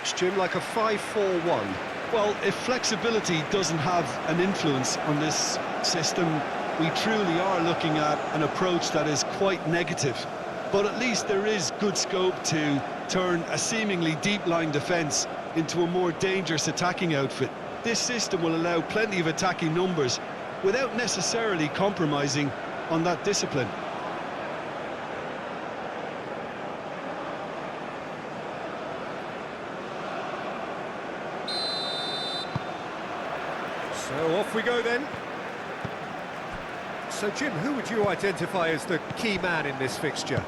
much, Jim, like a 5-4-1. Well, if flexibility doesn't have an influence on this system, we truly are looking at an approach that is quite negative. But at least there is good scope to turn a seemingly deep-lying defence into a more dangerous attacking outfit. This system will allow plenty of attacking numbers without necessarily compromising on that discipline. So off we go then. So Jim, who would you identify as the key man in this fixture?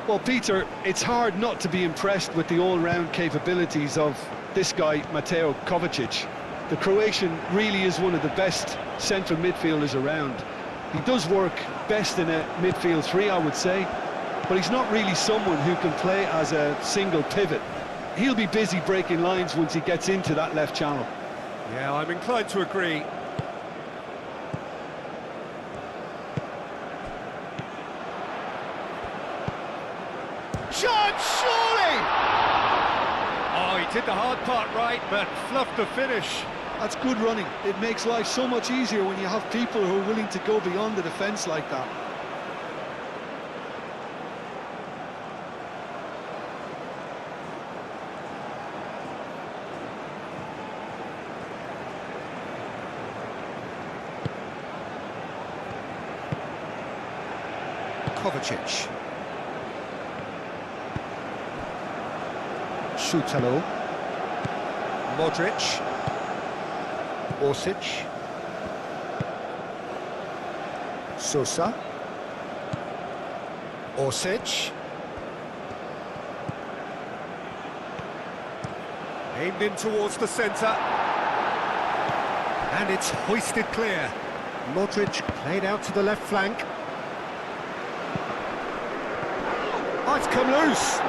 Well, Peter, it's hard not to be impressed with the all-round capabilities of this guy, Mateo Kovacic. The Croatian really is one of the best central midfielders around. He does work best in a midfield three, I would say, but he's not really someone who can play as a single pivot. He'll be busy breaking lines once he gets into that left channel. Yeah, I'm inclined to agree. Shot, surely! Oh, he did the hard part right, but fluffed the finish. That's good running. It makes life so much easier when you have people who are willing to go beyond the defence like that. Kovacic. Šutalo. Modric. Orsic. Sosa. Orsic. Aimed in towards the centre. And it's hoisted clear. Modric played out to the left flank. Oh, it's come loose.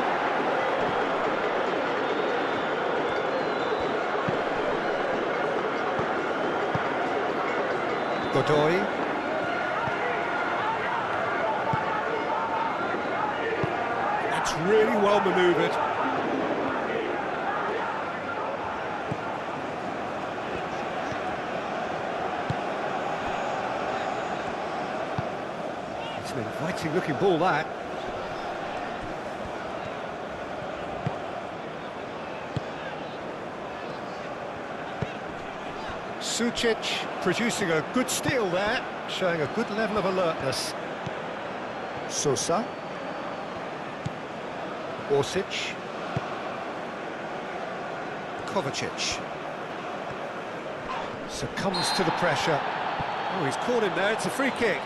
Godoy. That's really well manoeuvred. It's an inviting looking ball, that. Sucic producing a good steal there, showing a good level of alertness. Sosa. Orsic. Kovacic. Succumbs to the pressure. Oh, he's caught him there, it's a free kick.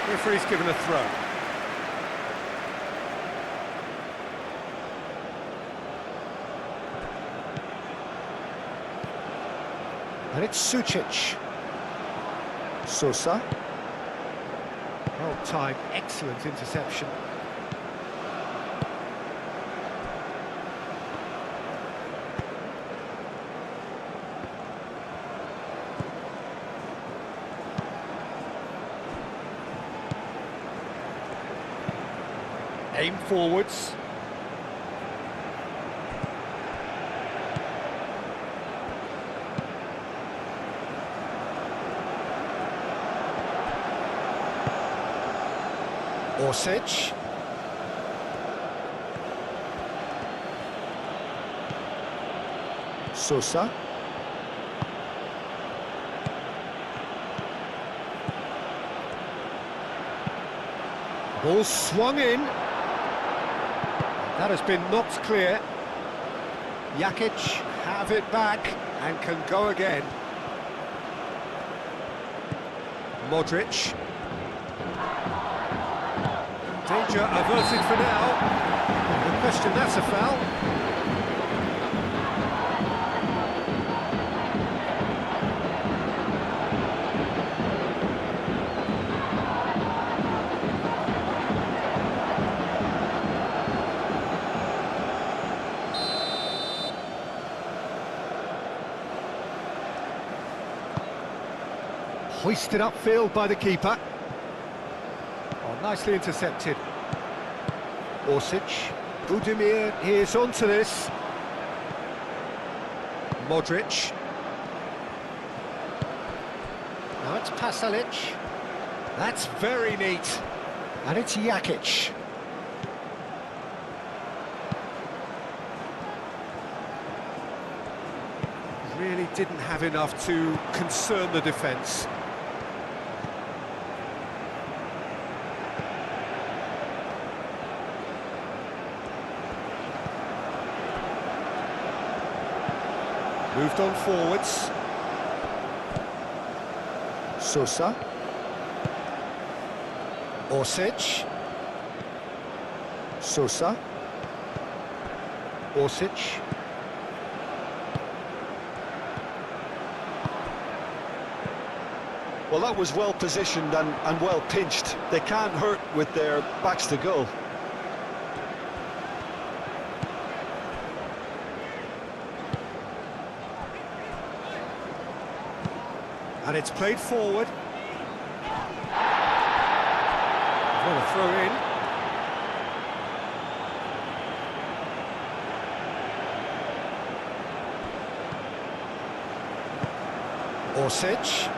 Referee's given a throw. And it's Sucic. Sosa. Well timed, excellent interception. Aim forwards. Orsic. Sosa. Ball swung in. That has been knocked clear. Jakic have it back and can go again. Modric. Danger averted for now. No question, that's a foul. Hoisted upfield by the keeper. Oh, nicely intercepted. Orsic. Budimir is onto this. Modric. Now it's Pasalic. That's very neat. And it's Jakic. Really didn't have enough to concern the defence. Moved on forwards. Sosa. Orsic. Sosa. Orsic. Well, that was well positioned and well pinched. They can't hurt with their backs to goal. And it's played forward. What a throw in. Orsic.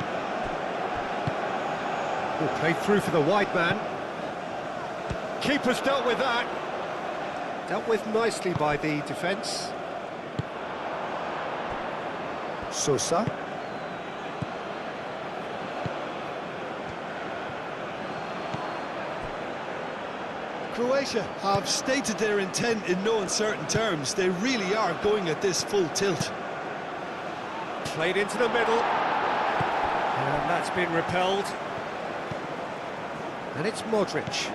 Oh, played through for the wide man. Keeper's dealt with that. Dealt with nicely by the defence. Sosa. Croatia have stated their intent in no uncertain terms. They really are going at this full tilt. Played into the middle. And that's been repelled. And it's Modric.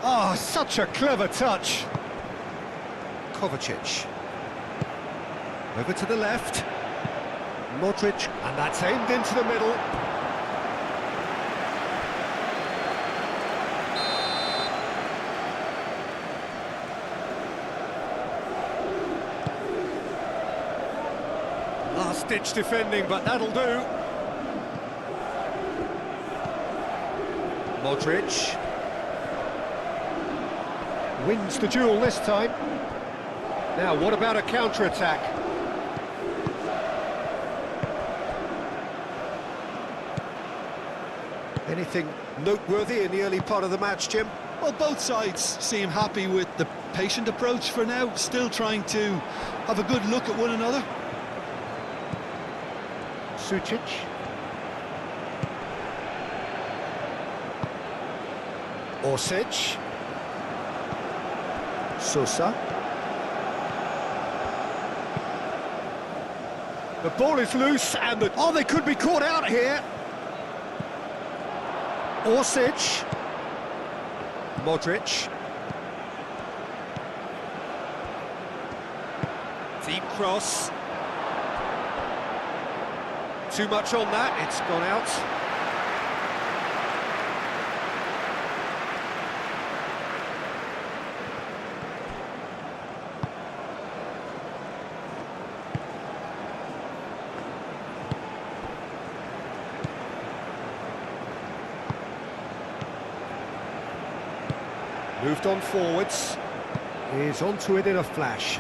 Oh, such a clever touch. Kovacic. Over to the left. Modric, and that's aimed into the middle. Last-ditch defending, but that'll do. Modric wins the duel this time. Now, what about a counter-attack? Anything noteworthy in the early part of the match, Jim? Well, both sides seem happy with the patient approach for now, still trying to have a good look at one another. Sucic. Orsic. Sosa. The ball is loose and oh, they could be caught out here. Orsic. Modric. Deep cross. Too much on that, it's gone out. Moved on forwards. He's onto it in a flash.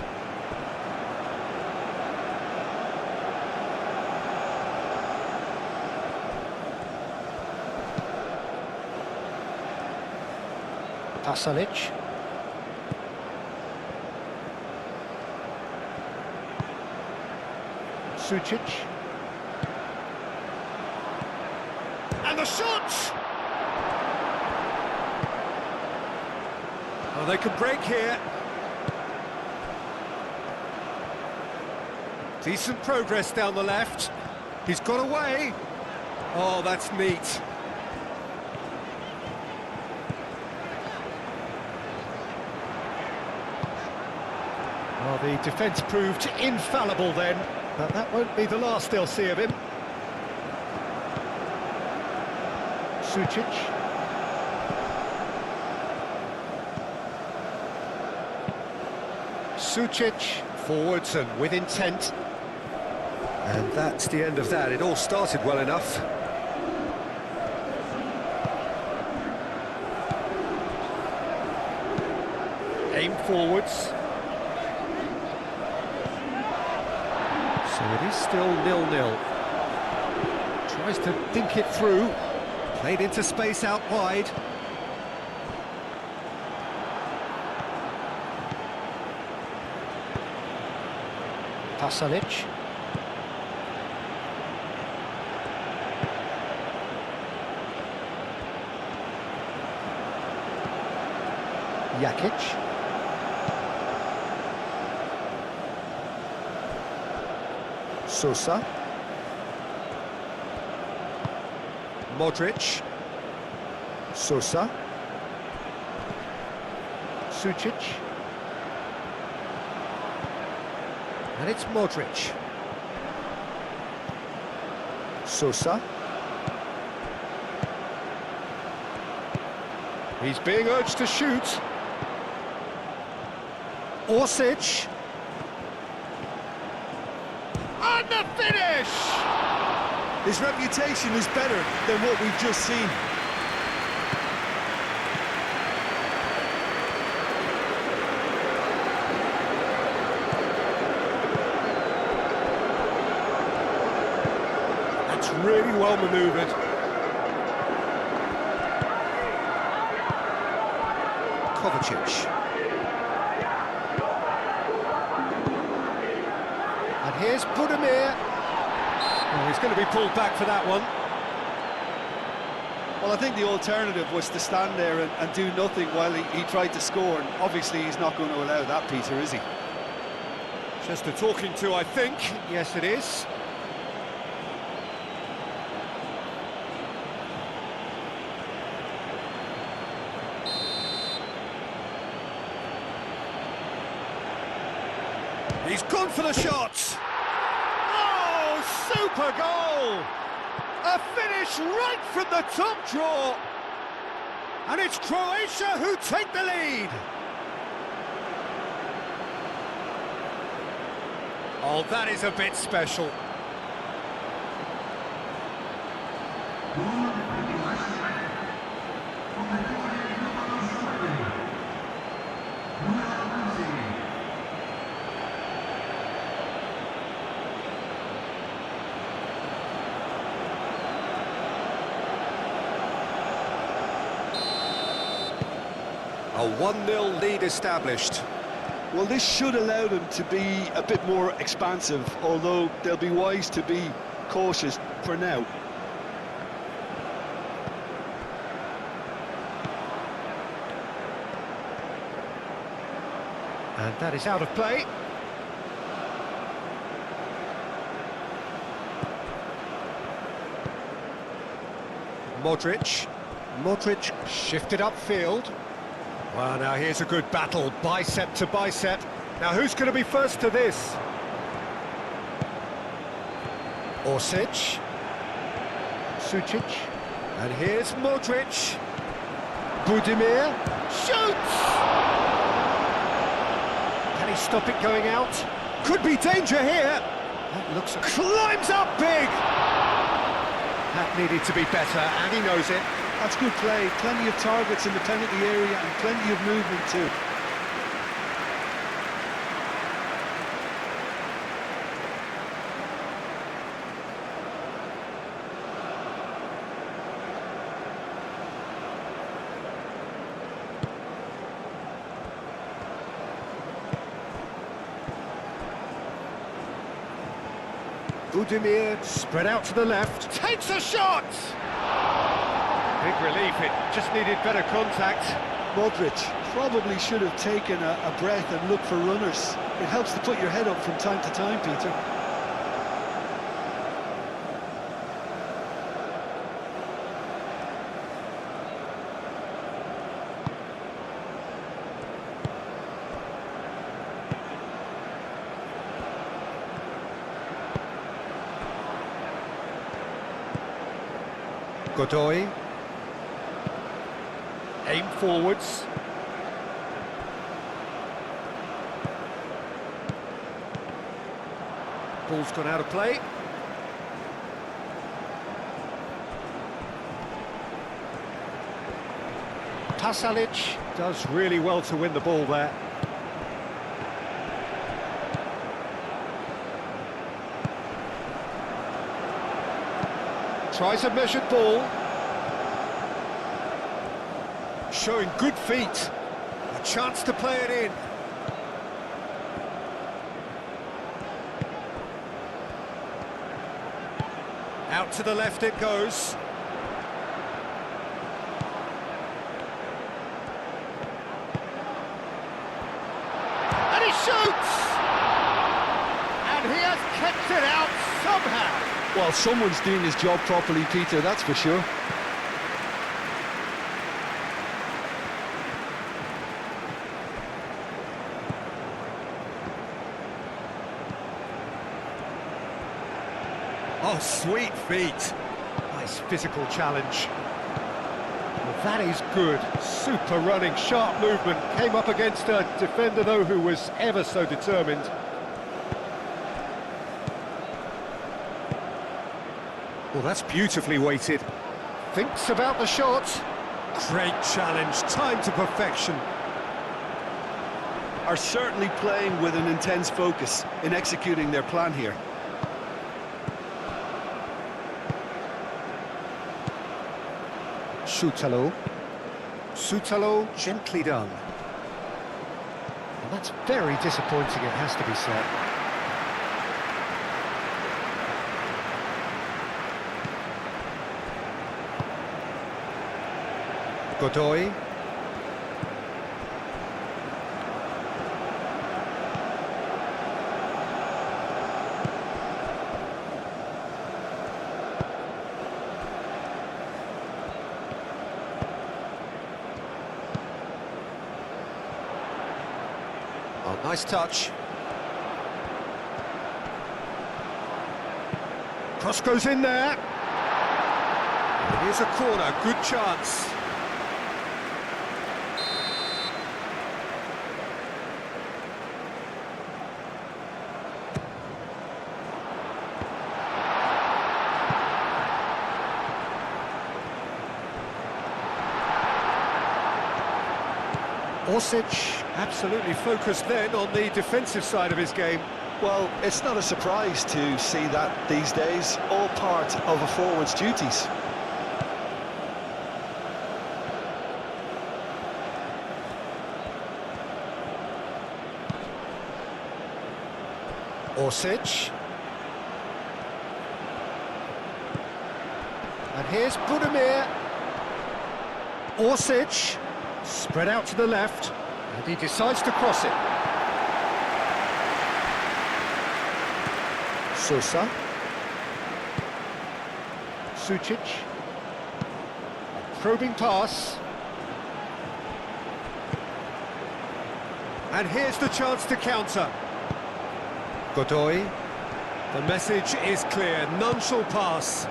Pasalic. Sucic. And the shot! Oh, they can break here. Decent progress down the left. He's got away. Oh, that's neat. Well, the defence proved infallible then, but that won't be the last they'll see of him. Sucic. Sucic, forwards and with intent. And that's the end of that. It all started well enough. Aim forwards. So it is still 0-0. Tries to think it through. Played into space out wide. Pasalic. Jakic. Sosa. Modric. Sosa. Sucic. And it's Modric. Sosa. He's being urged to shoot. Orsic. And the finish! His reputation is better than what we've just seen. That's really well manoeuvred. Kovacic. And here's Budimir. Oh, he's going to be pulled back for that one. Well, I think the alternative was to stand there and do nothing while he tried to score, and obviously he's not going to allow that, Peter, is he? Just a talking to, I think. Yes, it is. He's gone for the shot. Oh, super goal! A finish right from the top draw. And it's Croatia who take the lead. Oh, that is a bit special. A 1-0 lead established. Well, this should allow them to be a bit more expansive, although they'll be wise to be cautious for now. And that is out of play. Modric. Modric shifted upfield. Well, now here's a good battle, bicep to bicep. Now who's going to be first to this? Orsic. Sucic. And here's Modric. Budimir. Shoots! Can he stop it going out? Could be danger here. That looks... Climbs up big! That needed to be better, and he knows it. That's good play, plenty of targets in the penalty area and plenty of movement too. Budimir spread out to the left, takes a shot! Big relief, it just needed better contact. Modric probably should have taken a breath and looked for runners. It helps to put your head up from time to time, Peter. Godoy. Aim forwards. Ball's gone out of play. Pasalic does really well to win the ball there. Tries a measured ball. Showing good feet. A chance to play it in. Out to the left it goes. And he shoots! And he has kept it out somehow. Well, someone's doing his job properly, Peter, that's for sure. Oh, sweet feet. Nice physical challenge. Well, that is good. Super running, sharp movement. Came up against a defender, though, who was ever so determined. Well, that's beautifully weighted. Thinks about the shot. Great challenge, timed to perfection. Are certainly playing with an intense focus in executing their plan here. Sutalo. Sutalo, gently done. And that's very disappointing, it has to be said. Godoy. Oh, nice touch. Cross goes in there. And here's a corner, good chance. Orsic absolutely focused then on the defensive side of his game. Well, it's not a surprise to see that these days, all part of a forward's duties. Orsic. And here's Budimir. Orsic. Spread out to the left, and he decides to cross it. Sosa. Sucic. Probing pass. And here's the chance to counter. Godoy. The message is clear, none shall pass.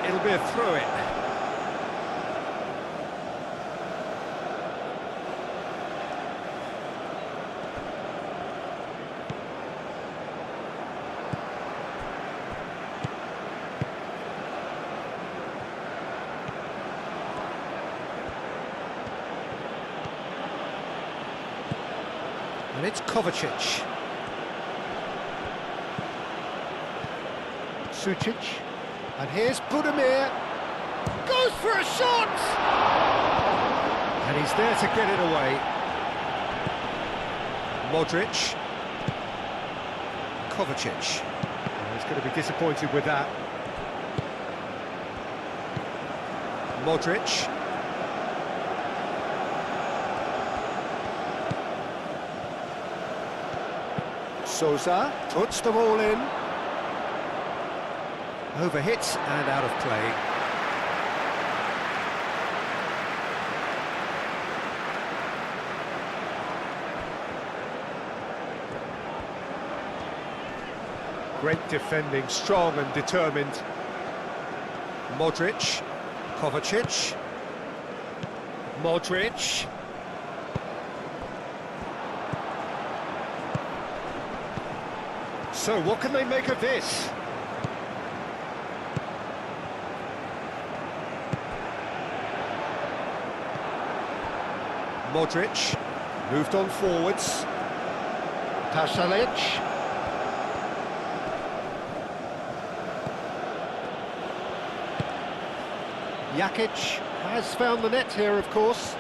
It'll be a throw-in. And it's Kovacic. Sucic. And here's Budimir. Goes for a shot! And he's there to get it away. Modric. Kovacic. Oh, he's going to be disappointed with that. Modric. Sosa puts the ball in. Overhit and out of play. Great defending, strong and determined. Modric, Kovacic, Modric. So what can they make of this? Modric, moved on forwards. Pasalic. Jakic has found the net here, of course.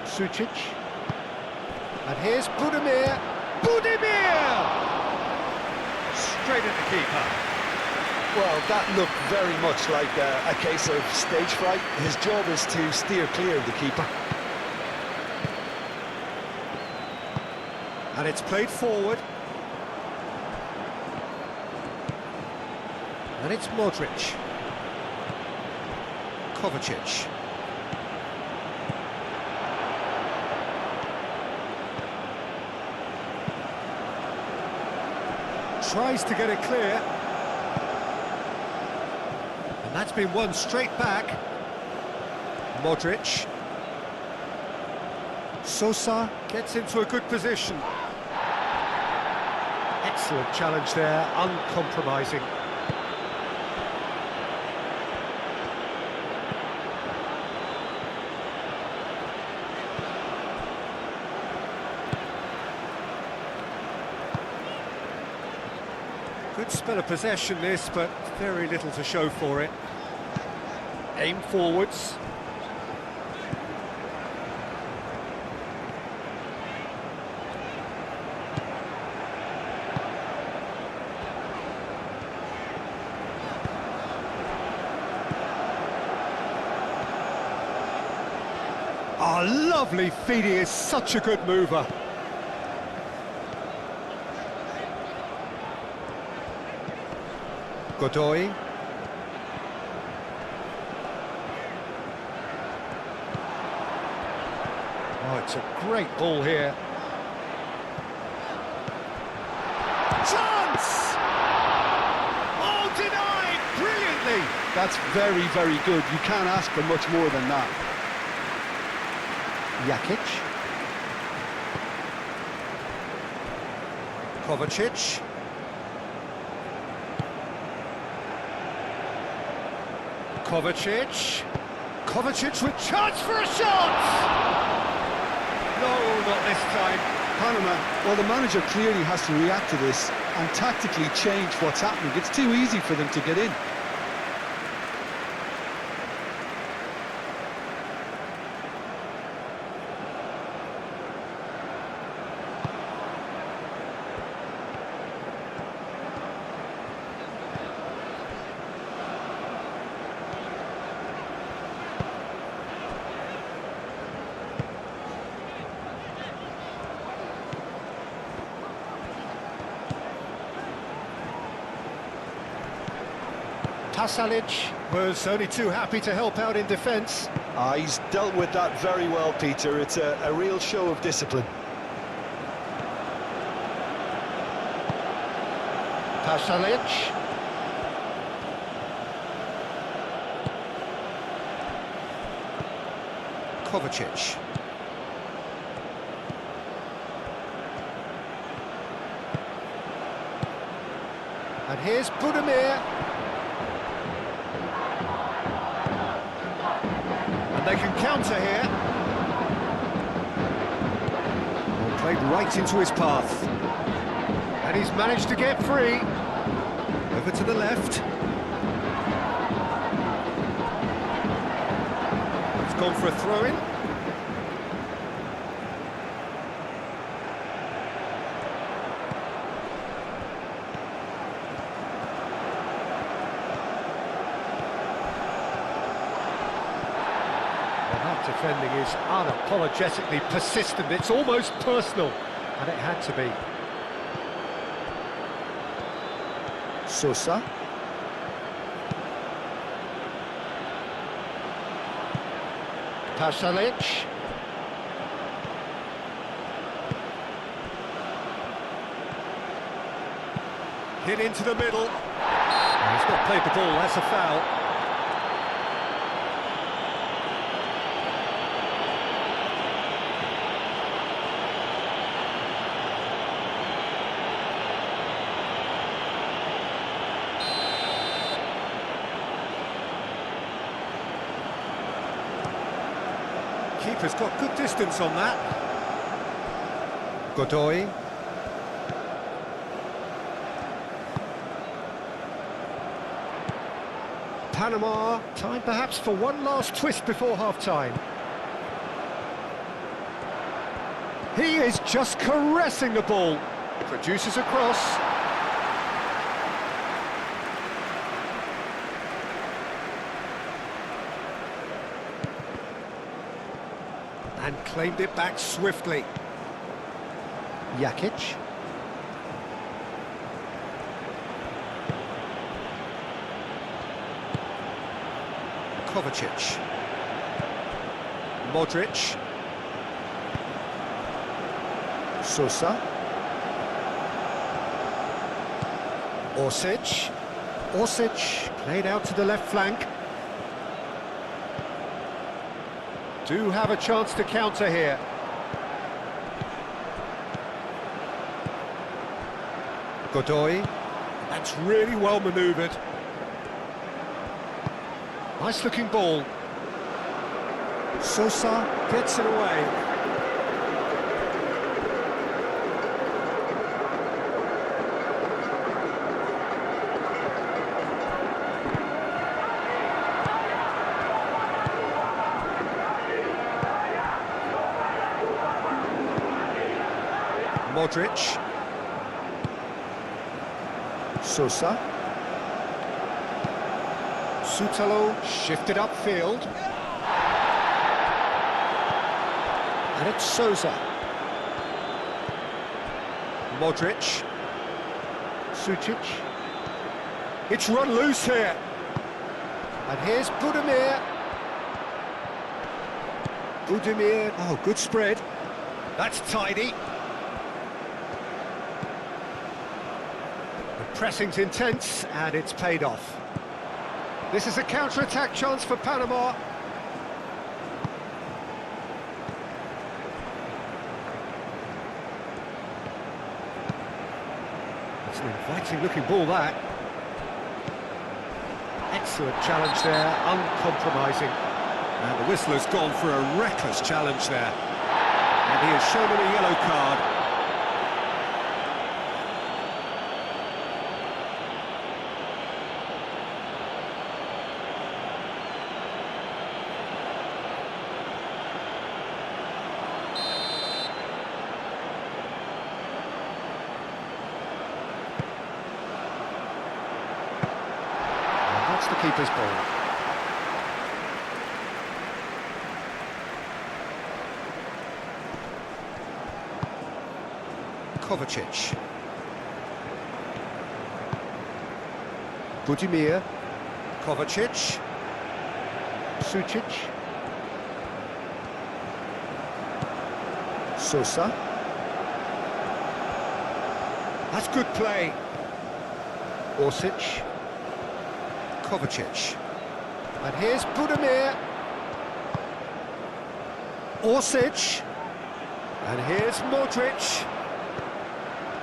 Sucic. And here's Budimir. Budimir! Straight at the keeper. Well, that looked very much like a case of stage fright. His job is to steer clear of the keeper. And it's played forward. And it's Modric. Kovacic. Tries to get it clear. And that's been won straight back. Modric. Sosa gets into a good position. Excellent challenge there, uncompromising. Good spell of possession this, but very little to show for it. Aim forwards. Oh, lovely feed, he is such a good mover. Godoy. Oh, it's a great ball here. Chance! Oh, denied brilliantly! That's very, very good. You can't ask for much more than that. Jakic. Kovacic. Kovacic. Kovacic with chance for a shot! No, not this time. Panama, well, the manager clearly has to react to this and tactically change what's happening. It's too easy for them to get in. Pasalic was only too happy to help out in defence. He's dealt with that very well, Peter. It's a real show of discipline. Pasalic. Kovacic. And here's Budimir. And they can counter here. Well, played right into his path. And he's managed to get free. Over to the left. It's gone for a throw-in. Defending is unapologetically persistent. It's almost personal, and it had to be. Sosa. Pasalic. Hit into the middle. He's not played the ball, that's a foul. keeper's got good distance on that. Godoy. Panama, time perhaps for one last twist before half-time. He is just caressing the ball. Produces a cross. And claimed it back swiftly. Jakic. Kovacic. Modric. Sosa. Orsic. Orsic played out to the left flank. Do have a chance to counter here. Godoy. That's really well manoeuvred. Nice looking ball. Sosa gets it away. Modric. Sosa. Sutalo shifted upfield. And it's Sosa. Modric. Sucic. It's run loose here. And here's Budimir. Budimir. Oh, good spread. That's tidy. The pressing's intense, and it's paid off. This is a counter-attack chance for Panama. It's an inviting-looking ball, that. Excellent challenge there, uncompromising. And the whistler's gone for a reckless challenge there. And he has shown him a yellow card. That's the keeper's ball. Kovacic. Budimir. Kovacic. Sucic. Sosa. That's good play. Orsic. Kovacic. And here's Budimir. Orsic. And here's Modric.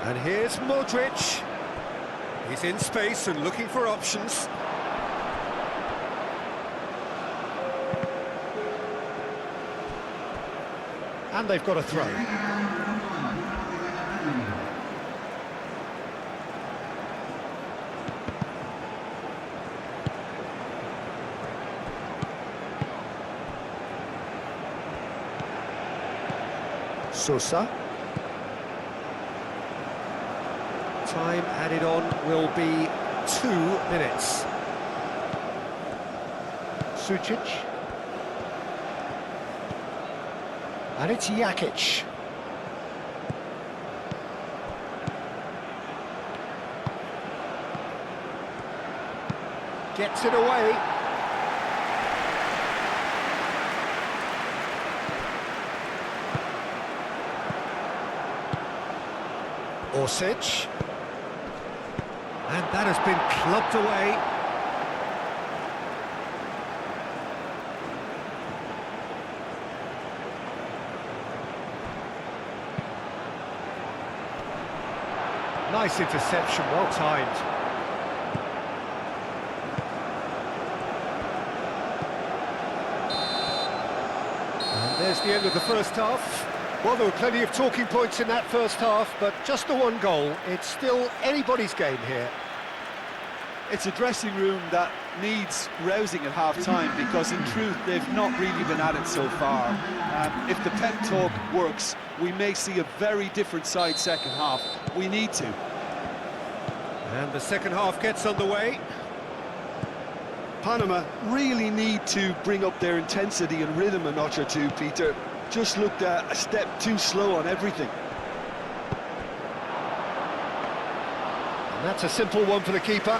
And here's Modric. He's in space and looking for options. And they've got a throw. Sosa. Time added on will be 2 minutes. Sucic. And it's Jakic. Gets it away. Orsic. And that has been clubbed away. Nice interception, well timed. And there's there's the end of the first half. Well, there were plenty of talking points in that first half, but just the one goal. It's still anybody's game here. It's a dressing room that needs rousing at half-time because, in truth, they've not really been at it so far. If the pep talk works, we may see a very different side second half. We need to. And the second half gets underway. Panama really need to bring up their intensity and rhythm a notch or two, Peter. Just looked a step too slow on everything. And that's a simple one for the keeper.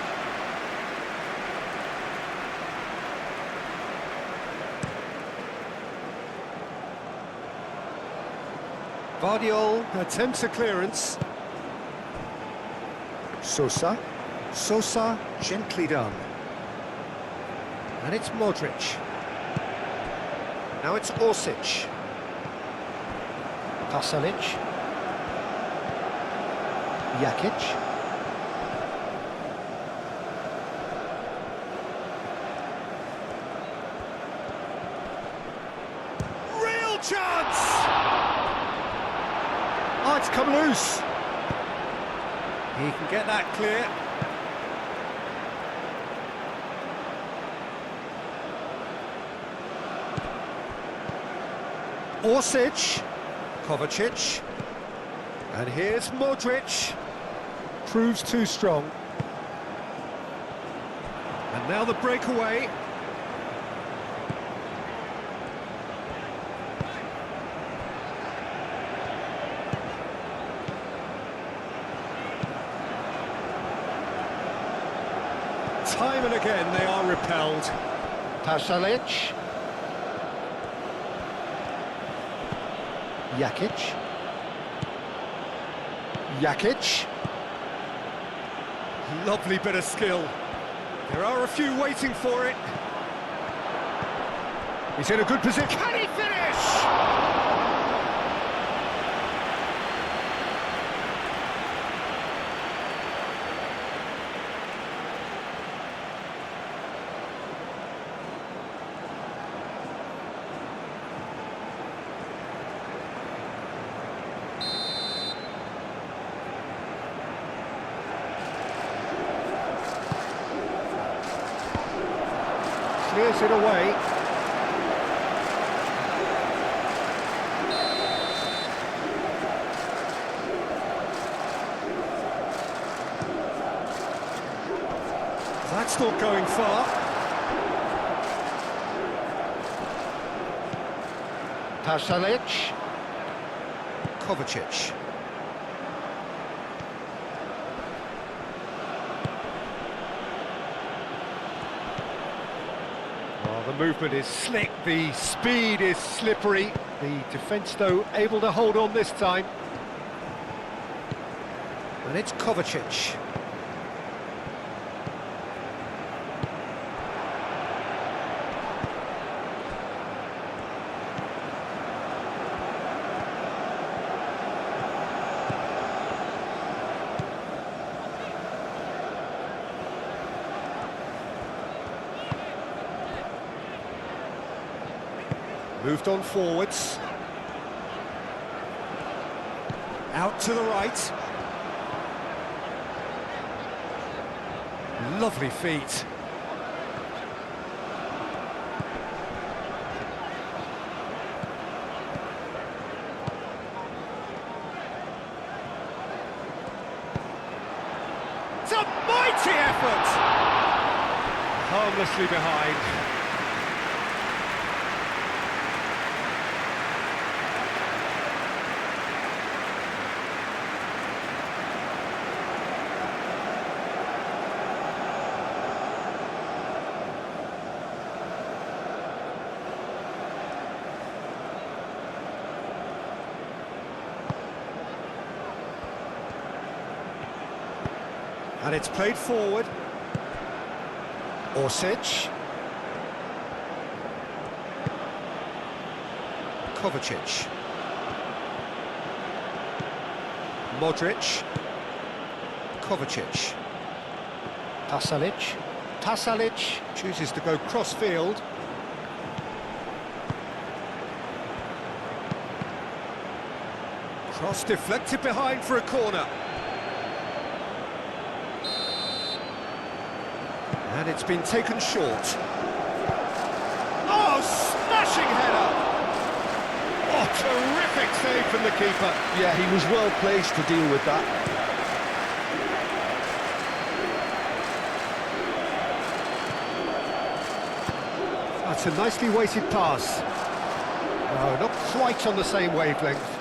Vardiol attempts a clearance. Sosa. Sosa, gently done. And it's Modric. Now it's Orsic. Pasalic. Jakic. Real chance! Oh, it's come loose. He can get that clear. Orsic, Kovacic, and here's Modric. Proves too strong. And now the breakaway. Time and again they are repelled. Pasalic. Jakic. Jakic. Lovely bit of skill. There are a few waiting for it. He's in a good position. Can he finish? Clears it away. That's not going far. Pasalic. Kovacic. The movement is slick, the speed is slippery. The defence, though, able to hold on this time. And it's Kovacic. Moved on forwards. Out to the right. Lovely feet. It's a mighty effort! Harmlessly behind. And it's played forward. Orsic. Kovacic. Modric. Kovacic. Pasalic. Pasalic chooses to go cross-field. Cross deflected behind for a corner. And it's been taken short. Oh, smashing header! Oh, terrific save from the keeper. Yeah, he was well placed to deal with that. That's a nicely weighted pass. No, not quite on the same wavelength.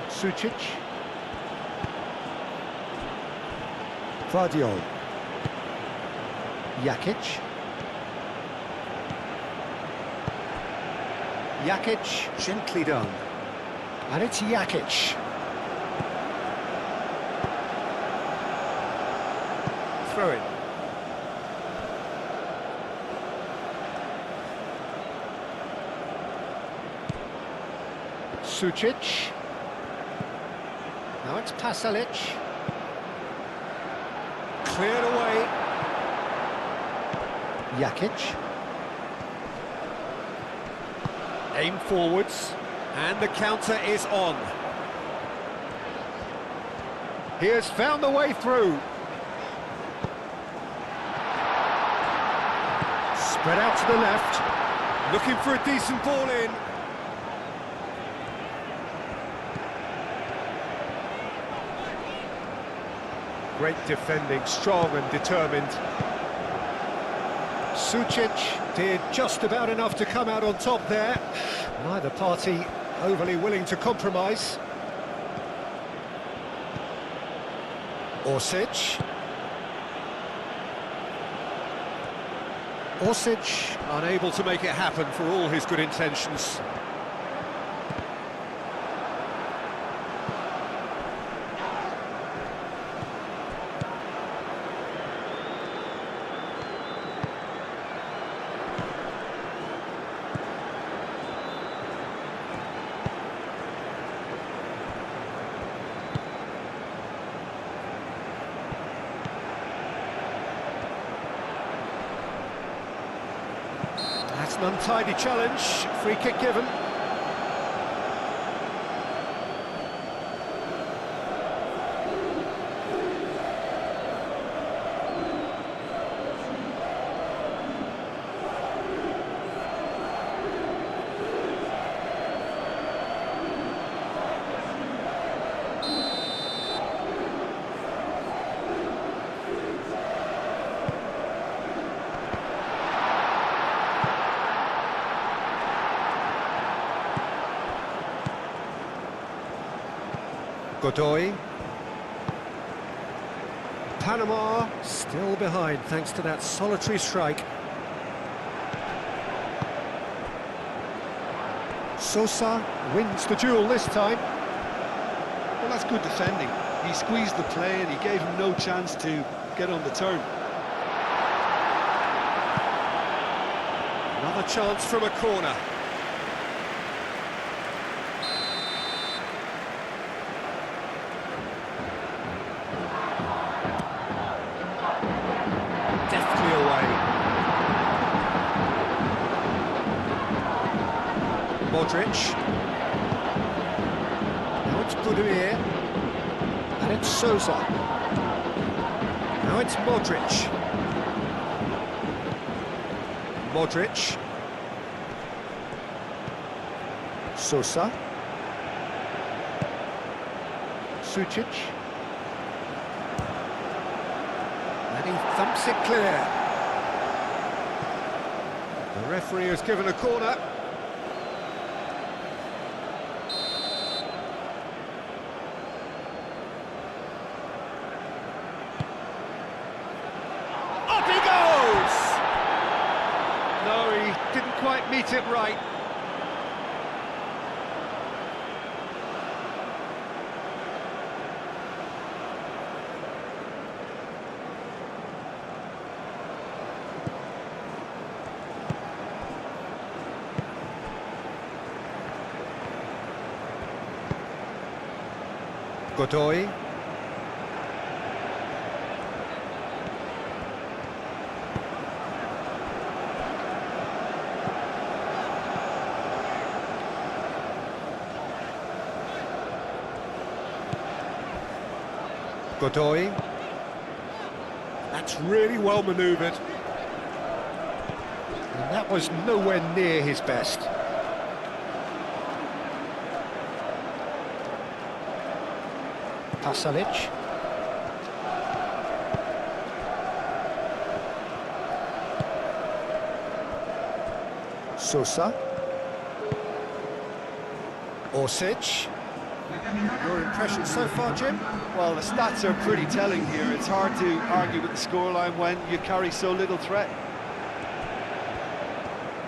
Sucic. Vardiol. Jakic. Jakic, gently done. And it's Jakic. Throw in. Sucic. Now it's Pasalic. Cleared away. Jakic. Aim forwards, and the counter is on. He has found the way through. Spread out to the left, looking for a decent ball in. Great defending, strong and determined. Sucic did just about enough to come out on top there. Neither party overly willing to compromise. Orsic. Orsic unable to make it happen for all his good intentions. That's an untidy challenge, free kick given. Godoy. Panama still behind thanks to that solitary strike. Sosa wins the duel this time. Well, that's good defending. He squeezed the play and he gave him no chance to get on the turn. Another chance from a corner. Deftly away. Modric. Now it's Budimir. And it's Sosa. Now it's Modric. Modric. Sosa. Sucic. And he thumps it clear. The referee has given a corner. Up he goes! No, he didn't quite meet it right. Godoy. Godoy. That's really well manoeuvred. And that was nowhere near his best. Pasalic. Sosa. Orsic. Your impression so far, Jim? Well, the stats are pretty telling here. It's hard to argue with the scoreline when you carry so little threat.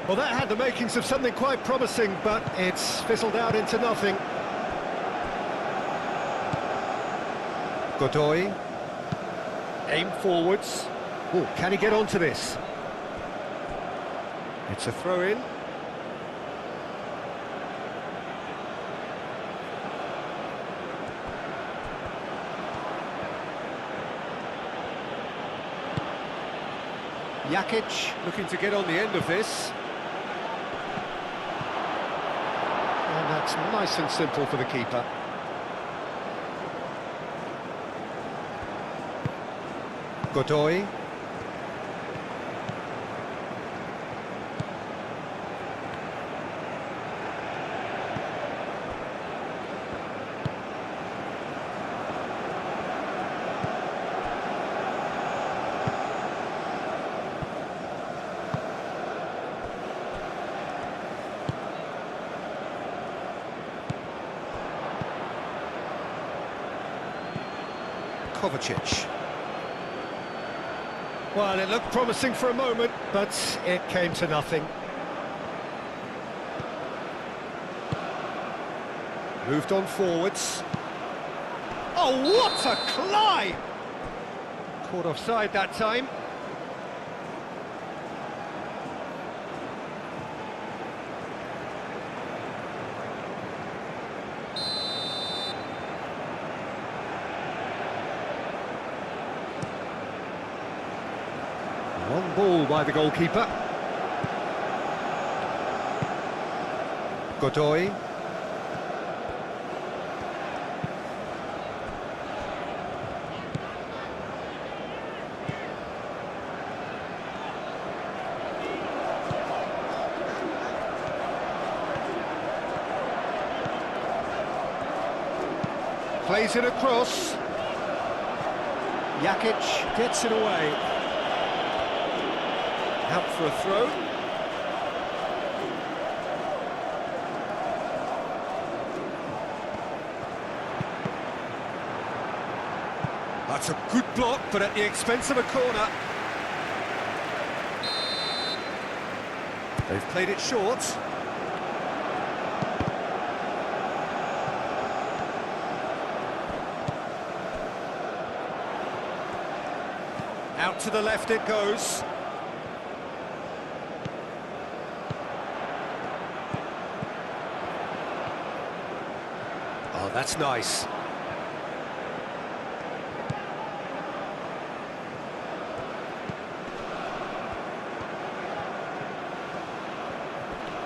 Well, that had the makings of something quite promising, but it's fizzled out into nothing. Godoy. Aim forwards. Oh, can he get onto this? It's a throw-in. Jakic looking to get on the end of this. And that's nice and simple for the keeper. Godoy. Kovacic. Well, it looked promising for a moment, but it came to nothing. Moved on forwards. Oh, what a climb! Caught offside that time. Long ball by the goalkeeper. Godoy. Plays it across. Jakic gets it away. Out for a throw. That's a good block, but at the expense of a corner. They've played it short. Out to the left it goes. Oh, that's nice.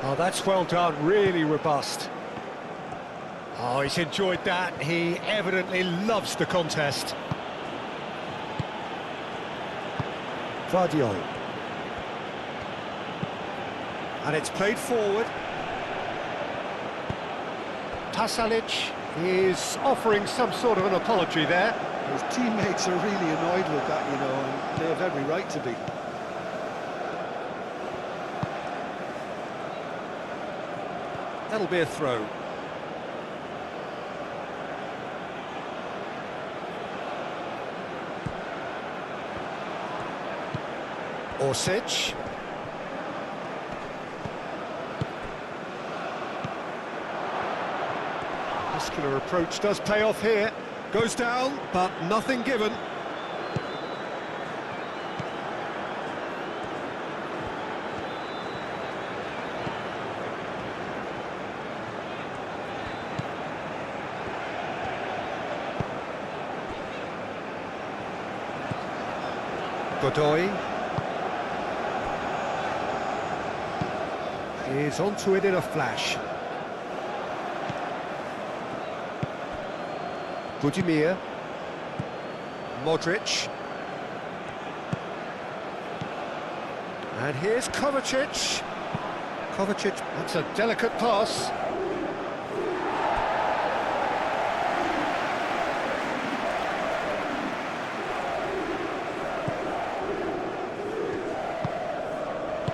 Oh, that's well done, really robust. Oh, he's enjoyed that. He evidently loves the contest. Vardiol. And it's played forward. Pasalic is offering some sort of an apology there. His teammates are really annoyed with that, you know, and they have every right to be. That'll be a throw. Orsic. Muscular approach does pay off here. Goes down, but nothing given. Godoy is onto it in a flash. Budimir. Modric. And here's Kovacic. Kovacic, that's a delicate pass.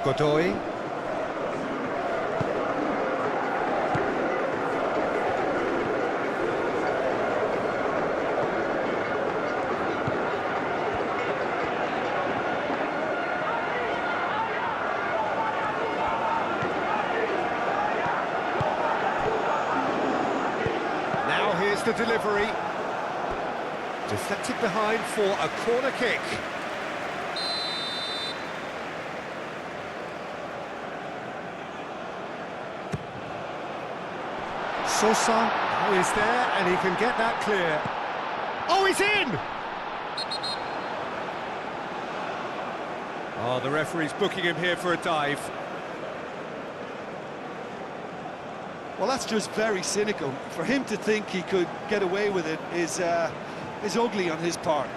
Godoy. Now here's the delivery. Deflected behind for a corner kick. Sosa is there, and he can get that clear. Oh, he's in! Oh, the referee's booking him here for a dive. Well, that's just very cynical. For him to think he could get away with it is ugly on his part.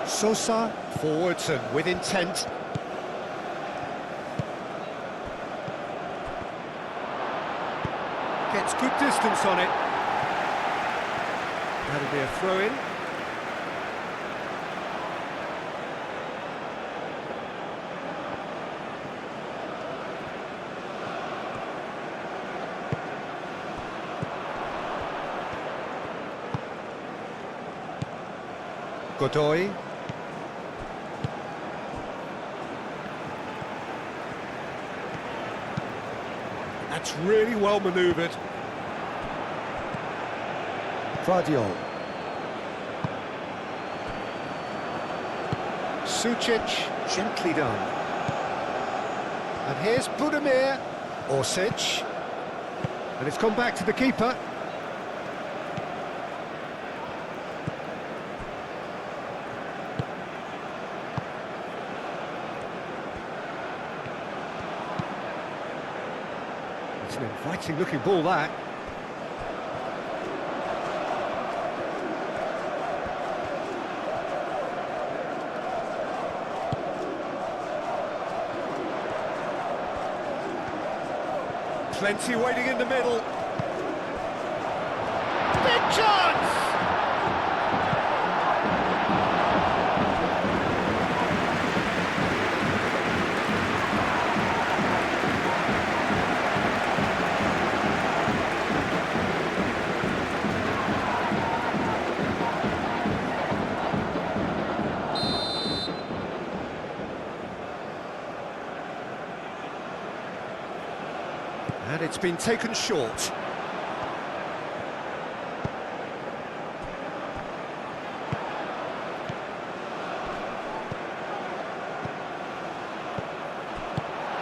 Sosa, forwards and with intent. Gets good distance on it. That'll be a throw-in. Godoy. That's really well manoeuvred. Vardiol. Sucic, gently done. And here's Budimir. Orsic. And it's gone back to the keeper. It's an inviting looking ball, that. Plenty waiting in the middle. Big chance! And it's been taken short.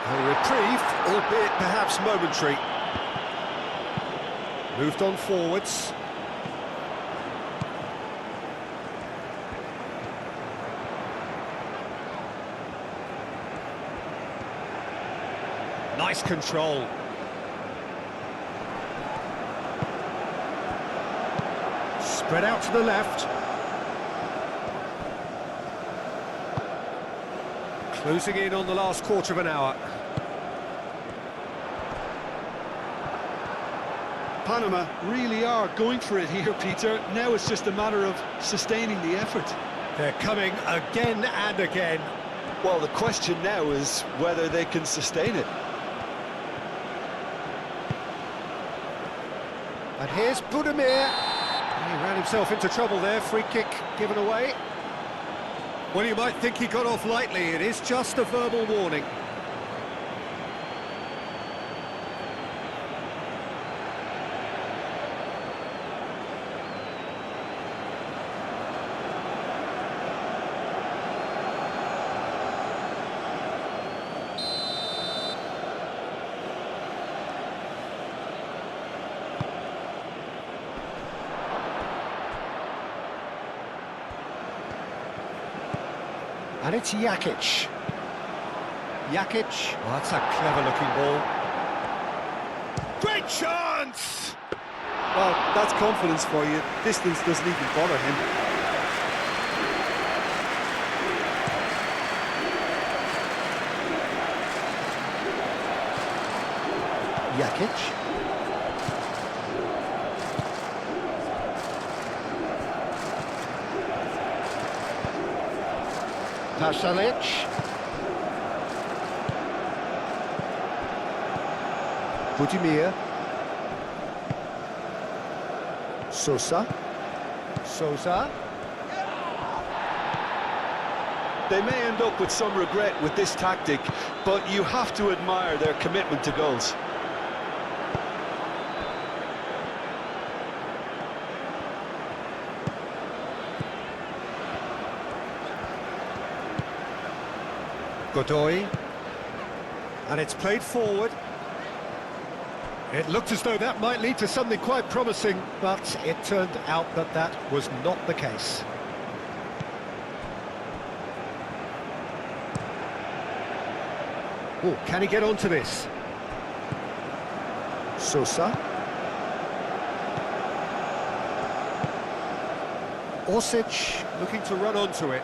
A reprieve, albeit perhaps momentary. Moved on forwards. Nice control. Spread out to the left. Closing in on the last quarter of an hour. Panama really are going for it here, Peter. Now it's just a matter of sustaining the effort. They're coming again and again. Well, the question now is whether they can sustain it. And here's Budimir. He ran himself into trouble there, free kick given away. Well, you might think he got off lightly, it is just a verbal warning. And it's Jakic. Jakic. Oh, that's a clever-looking ball. Great chance! Well, that's confidence for you. Distance doesn't even bother him. Jakic. Pasalic. Budimir. Sosa. Sosa. They may end up with some regret with this tactic, but you have to admire their commitment to goals. Godoy. And it's played forward. It looked as though that might lead to something quite promising, but it turned out that that was not the case. Oh, can he get onto this? Sosa. Orsic looking to run onto it.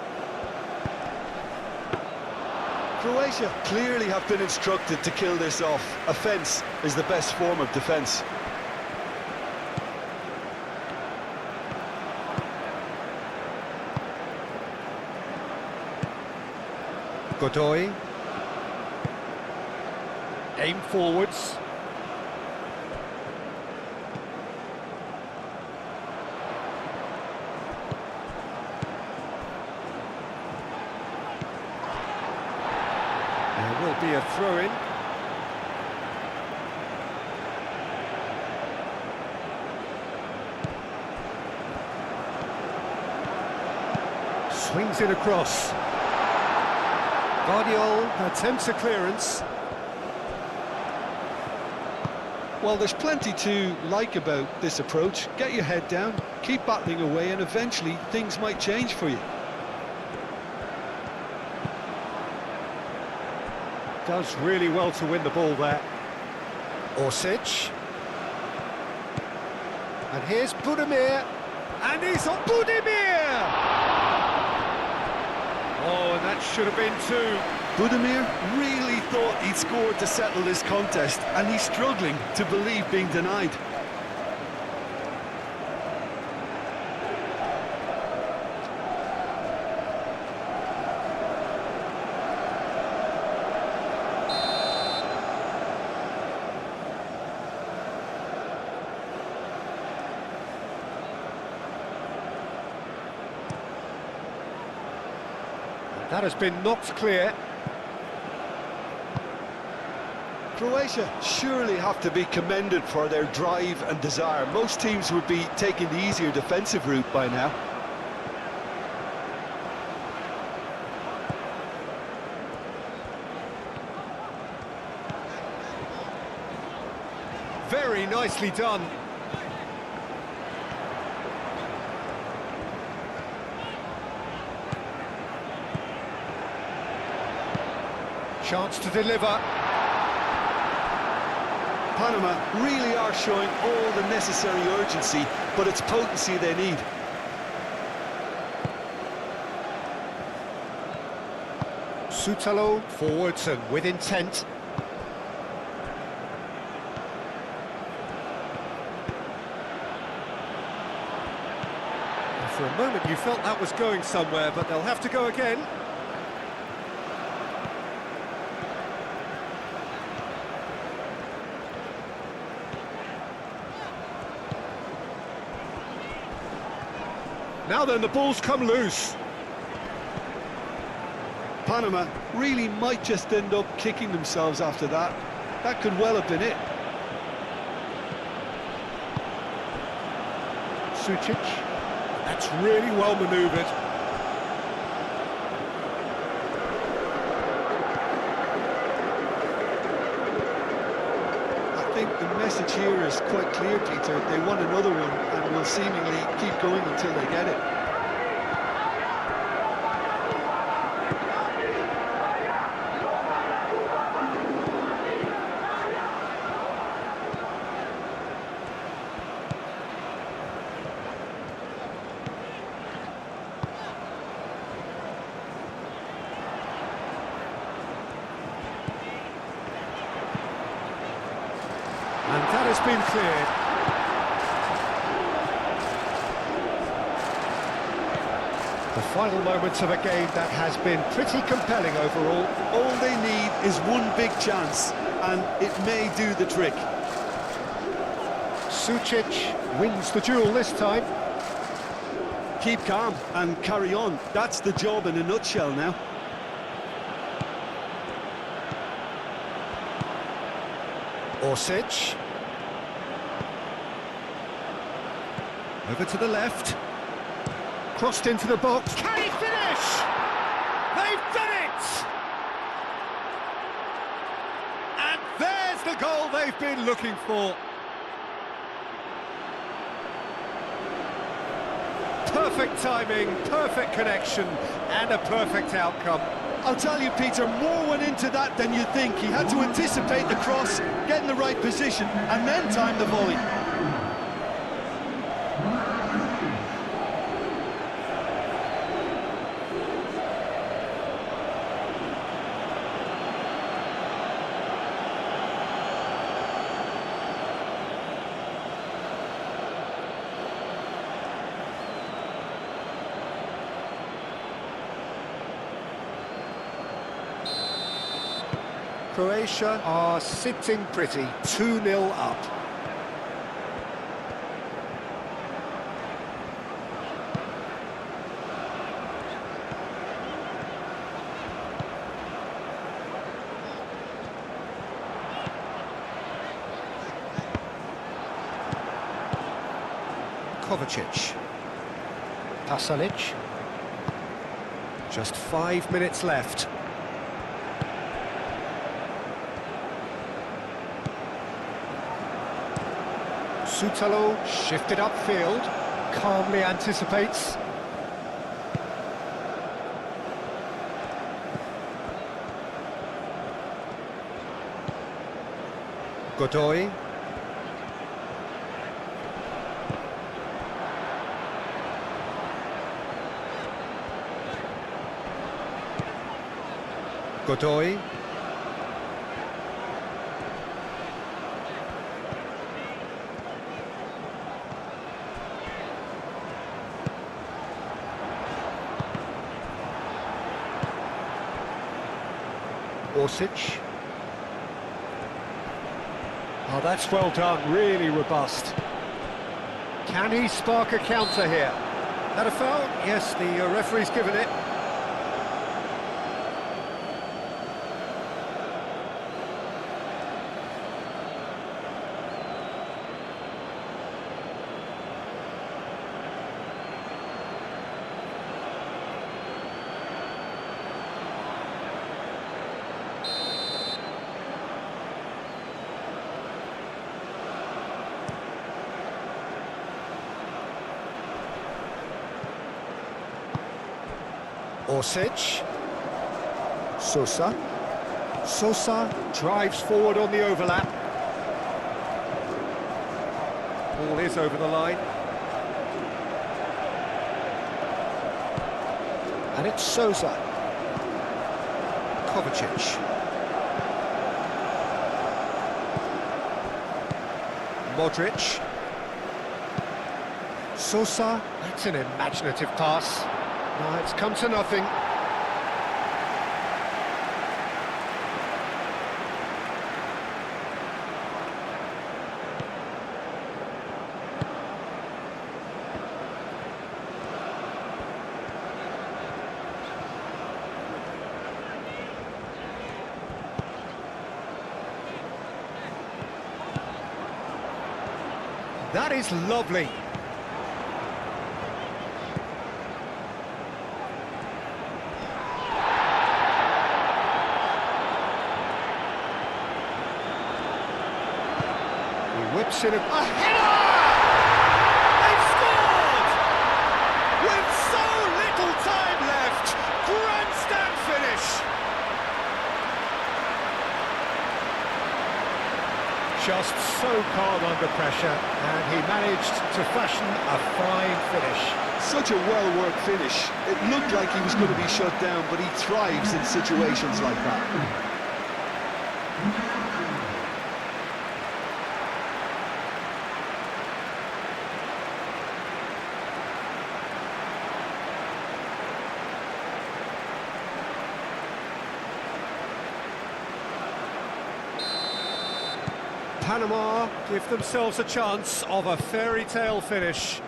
Croatia clearly have been instructed to kill this off. Offence is the best form of defence. Godoy. Aim forwards. There will be a throw-in. Swings it across. Guardiol attempts a clearance. Well, there's plenty to like about this approach. Get your head down, keep battling away, and eventually things might change for you. Does really well to win the ball there. Orsic. And here's Budimir. And he's on Budimir! Oh, and that should have been two. Budimir really thought he'd scored to settle this contest, and he's struggling to believe being denied. That has been knocked clear. Croatia surely have to be commended for their drive and desire. Most teams would be taking the easier defensive route by now. Very nicely done. Chance to deliver. Panama really are showing all the necessary urgency, but it's potency they need. Sutalo forwards and with intent. For a moment you felt that was going somewhere, but they'll have to go again. Now then, the ball's come loose. Panama really might just end up kicking themselves after that. That could well have been it. Sucic. That's really well manoeuvred. I think the message here is quite clear, Peter. They want another one and will seemingly keep going until they get it. has been cleared. The final moments of a game that has been pretty compelling overall. All they need is one big chance, and it may do the trick. Sucic wins the duel this time. Keep calm and carry on. That's the job in a nutshell now. Orsic. Over to the left. Crossed into the box. Can he finish? They've done it! And there's the goal they've been looking for. Perfect timing, perfect connection, and a perfect outcome. I'll tell you, Peter, more went into that than you think. He had to anticipate the cross, get in the right position, and then time the volley. Croatia are sitting pretty, 2-0 up. Kovacic. Pasalic. Just 5 minutes left. Sutalo shifted upfield, calmly anticipates. Godoy. Godoy. Orsic. Oh, that's well done, really robust. Can he spark a counter here? That a foul? Yes, the referee's given it. Orsic. Sosa. Sosa drives forward on the overlap. Ball is over the line. And it's Sosa. Kovacic. Modric. Sosa. That's an imaginative pass. No, it's come to nothing. That is lovely. Whips in a header! They've scored! With so little time left, grandstand finish. Just so calm under pressure, and he managed to fashion a fine finish. Such a well-worked finish. It looked like he was going to be shut down, but he thrives in situations like that. Panama give themselves a chance of a fairy tale finish.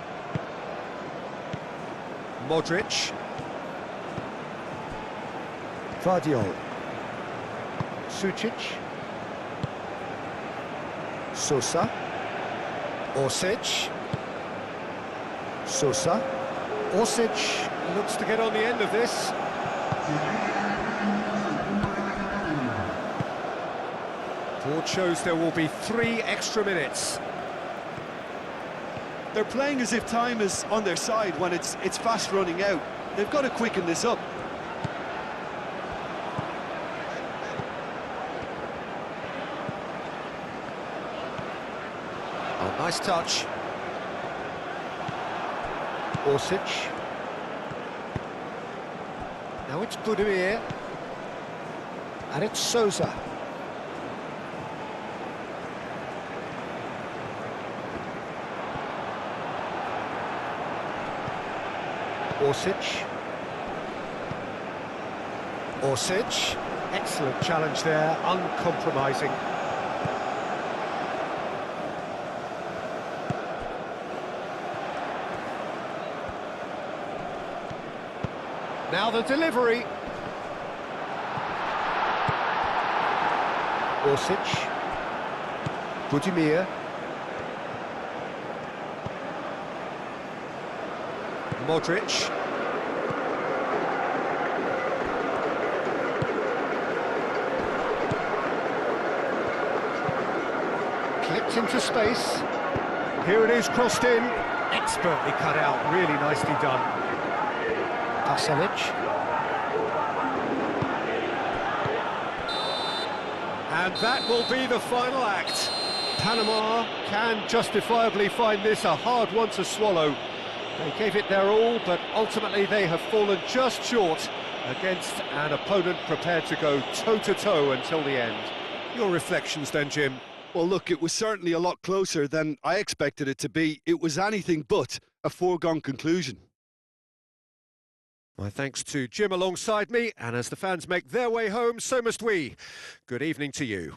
Modric. Vardiol. Sucic. Sosa. Orsic. Sosa. Orsic looks to get on the end of this. Board shows there will be 3 extra minutes. They're playing as if time is on their side when it's fast running out. They've got to quicken this up. Oh, nice touch. Orsic. Now it's Budimir. And it's Sousa. Orsic. Orsic. Excellent challenge there, uncompromising. Now the delivery. Orsic. Budimir. Modric. Clipped into space. Here it is, crossed in. Expertly cut out, really nicely done. Pasalic. And that will be the final act. Panama can justifiably find this a hard one to swallow. They gave it their all, but ultimately they have fallen just short against an opponent prepared to go toe-to-toe until the end. Your reflections then, Jim? Well, look, it was certainly a lot closer than I expected it to be. It was anything but a foregone conclusion. My thanks to Jim alongside me, and as the fans make their way home, so must we. Good evening to you.